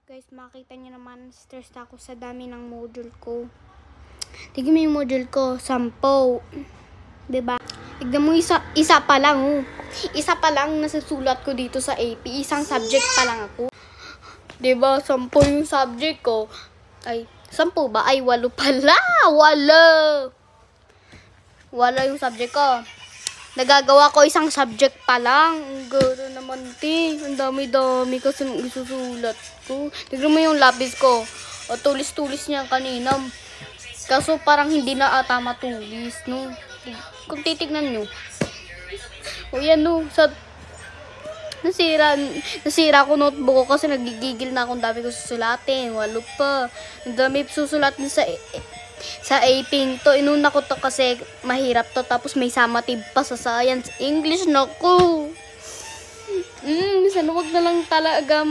Guys, makita niyo naman, stress ako sa dami ng module ko. Tignan mo yung module ko, 10. Diba? Tignan mo, isa pa lang, oh. Isa pa lang nasusulat ko dito sa AP. Isang subject pa lang ako. Diba, 10 yung subject ko. Ay, 10 ba? Ay, 8 pala. Wala yung subject ko. Nagagawa ko isang subject pa lang. Ang gano'n naman, te. Ang dami-dami kasi isusulat ko. Tignan mo yung lapis ko. O, tulis-tulis niya kanina. Kaso parang hindi na ata matulis, no? Kung titignan nyo. O, yan, no. Nasira ko notebook ko kasi nagigigil na akong dami ko susulatin. 8 pa. Ang dami susulatin sa AP to. Inuna ko to kasi mahirap to. Tapos may summative pa sa science. English, naku. Sana wag na lang talaga